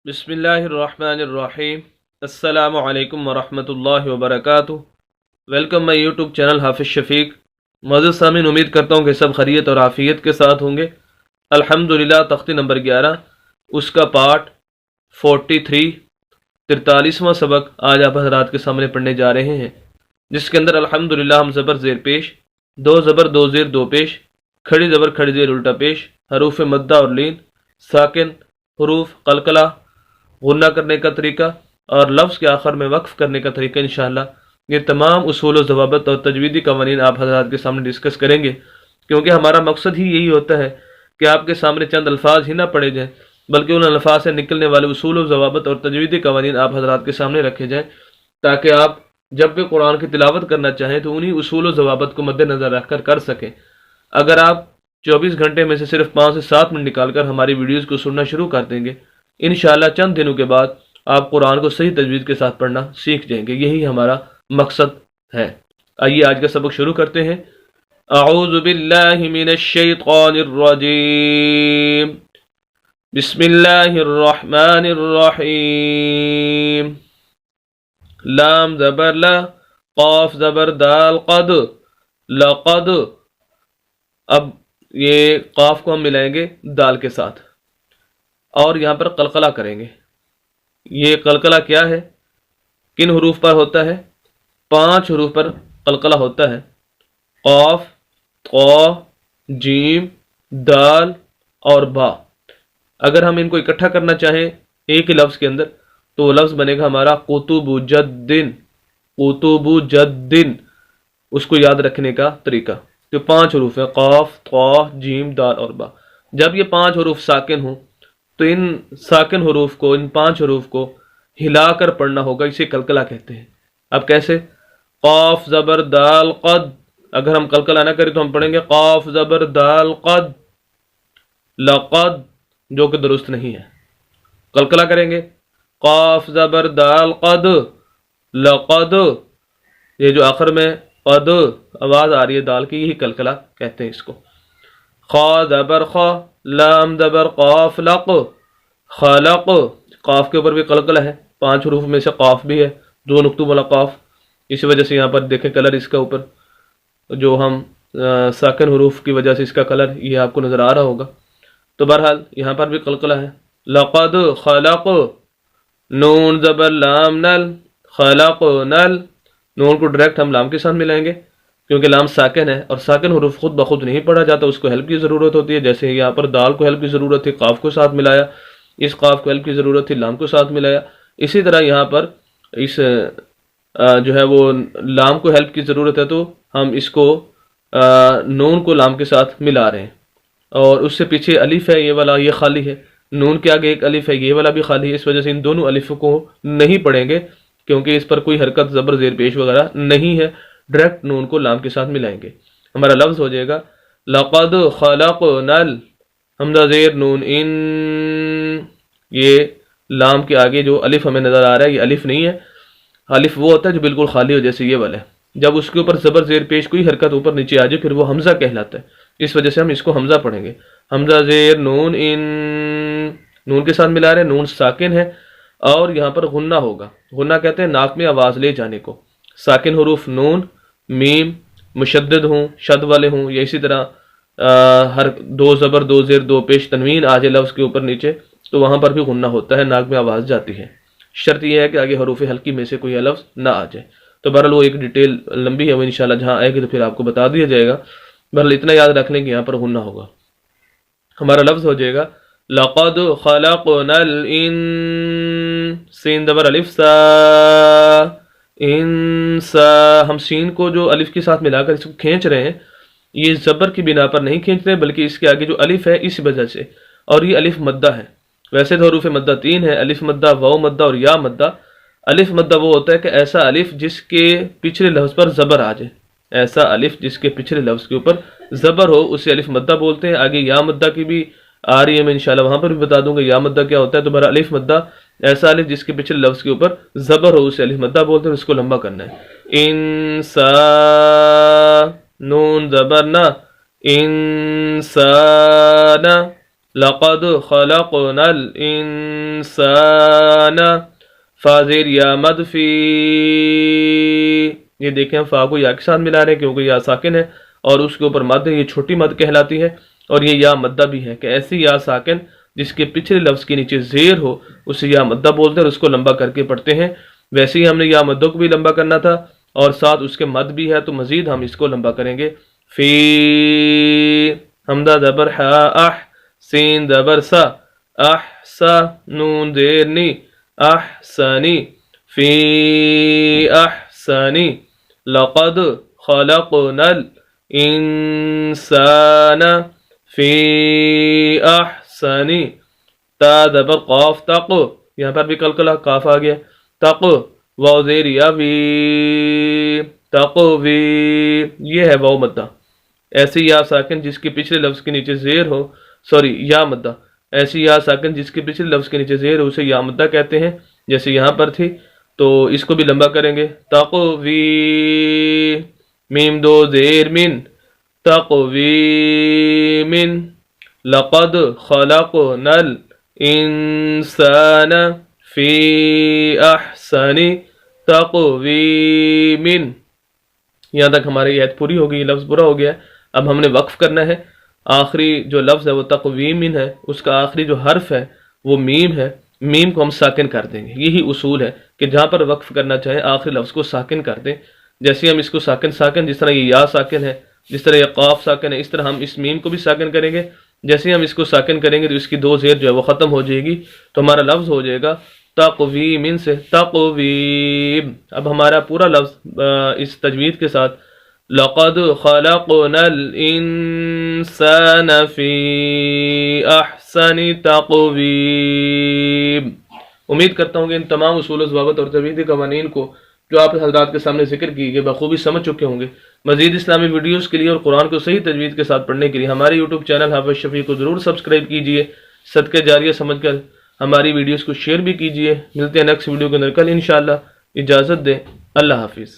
बिस्मिल्लाहिर्रहमानिर्रहीम। अस्सलामु अलैकुम वरहमतुल्लाहि वबरकातुह। वेलकम माई यूट्यूब चैनल हाफिज़ शफीक। मौजूद सामीन, उम्मीद करता हूँ कि सब खैरियत और आफियत के साथ होंगे। अल्हम्दुलिल्लाह, तख्ती नंबर 11 उसका पार्ट 43 43वां सबक आज आप हज़रात के सामने पढ़ने जा रहे हैं, जिसके अंदर अल्हम्दुलिल्लाह हम ज़बर ज़ेर पेश, दो ज़बर दो ज़ेर दो पेश, खड़ी ज़बर खड़ी ज़ेर उल्टा पेश, हरूफ मद्दा और लीन, साकिन, हरूफ कलकला, गुन्ना करने का तरीका और लफ्ज़ के आखिर में वक्फ करने का तरीका, इंशाअल्लाह ये तमाम उसूल व ज़वाबित और तजवीदी कवानीन आप हज़रात के सामने डिस्कस करेंगे, क्योंकि हमारा मकसद ही यही होता है कि आपके सामने चंद अल्फाज ही ना पढ़े जाएँ, बल्कि उन अल्फाज से निकलने वाले उसूल व ज़वाबित और तजवीदी कवानीन आप हज़रात के सामने रखे जाएँ, ताकि आप जब भी कुरान की तिलावत करना चाहें तो उन्हीं उसूल व ज़वाबित को मद्देनज़र रखकर कर सकें। अगर आप 24 घंटे में से सिर्फ 5 से 7 मिनट निकालकर हमारी वीडियोज़ को सुनना शुरू कर देंगे, इंशाअल्लाह चंद दिनों के बाद आप कुरान को सही तजवीज़ के साथ पढ़ना सीख जाएंगे। यही हमारा मकसद है। आइए आज का सबक शुरू करते हैं। अऊज़ु बिल्लाहि मिनश शैतानिर रजीम। बिस्मिल्लाहिर रहमानिर रहीम। लाम ज़बर ला, क़ाफ ज़बर दाल, क़द लक़द। अब ये क़ाफ को हम मिलाएंगे दाल के साथ और यहाँ पर कलकला करेंगे। ये कलकला क्या है, किन हरूफ पर होता है? 5 हरूफ पर कलकला होता है। क़ाफ, क़ा, जीम, दाल और बा। अगर हम इनको इकट्ठा करना चाहें एक ही लफ्ज़ के अंदर तो लफ्ज़ बनेगा हमारा कुतुबुजद्दिन। कुतुबुजद्दिन, उसको याद रखने का तरीका। तो 5 हरूफ है, क़ाफ, क़ा, जीम, दाल और बा। जब ये 5 हरूफ साकिन हों तो इन साकिन हरूफ को, इन 5 हरूफ को हिलाकर पढ़ना होगा, इसे कलकला कहते हैं। अब कैसे? क़ाफ ज़बर दाल क़द। अगर हम कलकला ना करें तो हम पढ़ेंगे क़ाफ ज़बर दाल क़द लक़द, जो कि दुरुस्त नहीं है। कलकला करेंगे क़ाफ ज़बर दाल क़द लक़द। ये जो आखिर में क़द आवाज़ आ रही है दाल की, यही कलकला कहते हैं इसको। ख़ा ज़बर ख़ा, लाम ज़बर क़ाफ लक़ खलक़। क़ाफ के ऊपर भी कलकला है, 5 हरूफ में से क़ाफ भी है, 2 नुक्तों वाला क़ाफ। इसी वजह से यहाँ पर देखें कलर इसका ऊपर जो हम साकिन हरूफ की वजह से इसका कलर ये आपको नज़र आ रहा होगा। तो बहरहाल यहाँ पर भी कलकला है। लक़द खलक़, नून ज़बर लाम नल, खलक़ नल। नून को डायरेक्ट हम लाम के साथ मिलाएंगे क्योंकि लाम साकिन है और साकिन हरूफ खुद ब खुद नहीं पढ़ा जाता, उसको हेल्प की ज़रूरत होती है। जैसे यहाँ पर दाल को हेल्प की ज़रूरत थी, क़ाफ को साथ मिलाया, इस क़ाफ को हेल्प की ज़रूरत थी, लाम को साथ मिलाया। इसी तरह यहाँ पर इस जो है वो लाम को हेल्प की ज़रूरत है, तो हम इसको नून को लाम के साथ मिला रहे हैं। और उससे पीछे अलिफ है, ये वाला ये खाली है। नून के आगे एक अलिफ है, ये वाला भी खाली है। इस वजह से इन दोनों अलिफ को नहीं पढ़ेंगे क्योंकि इस पर कोई हरकत ज़बर ज़ेर पेश वगैरह नहीं है। डायरेक्ट नून को लाम के साथ मिलाएंगे। हमारा लफ्ज़ हो जाएगा लक़द खलक़नल, हमज़ा ज़ेर नून इन। ये लाम के आगे जो अलिफ हमें नज़र आ रहा है, ये अलिफ नहीं है। अलिफ वो होता है जो बिल्कुल खाली हो, जैसे ये वाला है। जब उसके ऊपर ज़बर ज़ेर पेश कोई हरकत ऊपर नीचे आ जाए फिर वो हमज़ा कहलाता है। इस वजह से हम इसको हमज़ा पढ़ेंगे। हमज़ा ज़ेर नून इन, नून के साथ मिला रहे हैं, नून साकिन है और यहाँ पर गुन्ना होगा। गुन्ना कहते हैं नाक में आवाज़ ले जाने को। साकिन हरूफ नून, मीम मुशद्दद हों, शद वाले हों, या इसी तरह हर 2 ज़बर 2 ज़ेर 2 पेश तनवीन आ जाए लफ्ज़ के ऊपर नीचे, तो वहाँ पर भी गुन्ना होता है, नाक में आवाज़ जाती है। शर्त यह है कि आगे हरूफ हल्की में से कोई लफ्ज़ ना आ जाए। तो बहरहाल वो एक डिटेल लंबी है, वो इंशाल्लाह जहाँ आएगी तो फिर आपको बता दिया जाएगा। बहरहाल इतना याद रख लें कि यहाँ पर गुन्ना होगा। हमारा लफ्ज़ हो जाएगा लक़द खलक़नल इन, सीन ज़बर अलिफ सा, इंसा। हम सीन को जो अलिफ के साथ मिलाकर इसको खींच रहे हैं, ये ज़बर की बिना पर नहीं खींच रहे बल्कि इसके आगे जो अलिफ है इस वजह से, और ये अलिफ मद्दा है। वैसे तो हरूफ मद्दा 3 है, अलिफ मद्दा, वाव मद्दा और या मद्दा। अलिफ मद्दा वो होता है कि ऐसा अलिफ जिसके पिछले लफ्ज़ पर ज़बर आ जाए, ऐसा अलिफ जिसके पिछले लफ्ज़ के ऊपर ज़बर हो उसे अलिफ मद्दा बोलते हैं। आगे या मद्दा की भी आ रही है, मैं इंशाल्लाह वहाँ पर भी बता दूंगा या मद्दा क्या होता है। तो बहरहाल अलिफ मद्दा ऐसा अलिफ जिसके पिछले लफ्ज़ के ऊपर ज़बर हो उसे अलिफ मद्दा बोलते हैं, उसको लंबा करना है। इंसा, नून ज़बर ना, इंसाना। لقد خلقنا الانسان فا زیر یا مد فی، یہ دیکھیں ہم فا کو یا کے ساتھ ملا رہے ہیں کیونکہ یا ساکن ہے اور اس کے اوپر مد ہے، یہ چھوٹی مد کہلاتی ہے، اور یہ یا مدہ بھی ہے کہ ایسی یا ساکن جس کے پچھلے لفظ کے نیچے زیر ہو اسے یا مدہ بولتے ہیں اور اس کو لمبا کر کے پڑھتے ہیں۔ ویسے ہی ہم نے یا مدہ کو بھی لمبا کرنا تھا اور ساتھ اس کے مد بھی ہے تو مزید ہم اس کو لمبا کریں گے۔ فی حمدہ زبر حا اح، سین زبر سا، احسا نون زیر نی، احسنی، فی احسنی، لقد خلقنا الانسان فی احسنی، تا زبر قاف تق، یہاں پر بھی کلکلہ کاف آ گیا، تق واو زیر یا وی، تقوی، یہ ہے واو مدہ۔ ایسی یا ساکن جس کے پچھلے لفظ کے نیچے زیر ہو، یا مدہ، ایسی یا ساکن جس کے پچھلے لفظ کے نیچے زیر ہو اسے یا مدہ کہتے ہیں، جیسے یہاں پر تھی تو اس کو بھی لمبا کریں گے۔ تقوی، میم دو زیر من، تقوی من، لقد خلقنا الانسان فی احسن تقویم۔ یہاں تک ہماری عید پوری ہو گئی، یہ لفظ پورا ہو گیا ہے۔ اب ہم نے وقف کرنا ہے، آخری جو لفظ ہے وہ تقویم ہے، اس کا آخری جو حرف ہے وہ میم ہے، میم کو ہم ساکن کر دیں گے۔ یہی اصول ہے کہ جہاں پر وقف کرنا چاہیں آخری لفظ کو ساکن کر دیں، جیسے ہم اس کو ساکن جس طرح یہ یا ساکن ہے، جس طرح یہ قاف ساکن ہے، اس طرح ہم اس میم کو بھی ساکن کریں گے۔ جیسے ہم اس کو ساکن کریں گے تو اس کی دو زیر جو ہے وہ ختم ہو جائے گی، تو ہمارا لفظ ہو جائے گا تقویم سے تقویم۔ اب ہمارا پورا لفظ اس تجوید کے ساتھ لقد خلقنا الانسان فی احسن تقویم۔ امید کرتا ہوں کہ ان تمام اصول و ضوابط اور تجویدی قوانین کو جو آپ حضرات کے سامنے ذکر کی گئی بخوبی سمجھ چکے ہوں گے۔ مزید اسلامی ویڈیوز کے لیے اور قرآن کو صحیح تجوید کے ساتھ پڑھنے کے لیے ہمارے یوٹیوب چینل حافظ شفیع کو ضرور سبسکرائب کیجئے، صدقہ جاریہ سمجھ کر ہماری ویڈیوز کو شیئر بھی کیجئے۔ ملتے ہیں نیکسٹ ویڈیو کے اندر کل انشاءاللہ، اجازت دیں، اللہ حافظ۔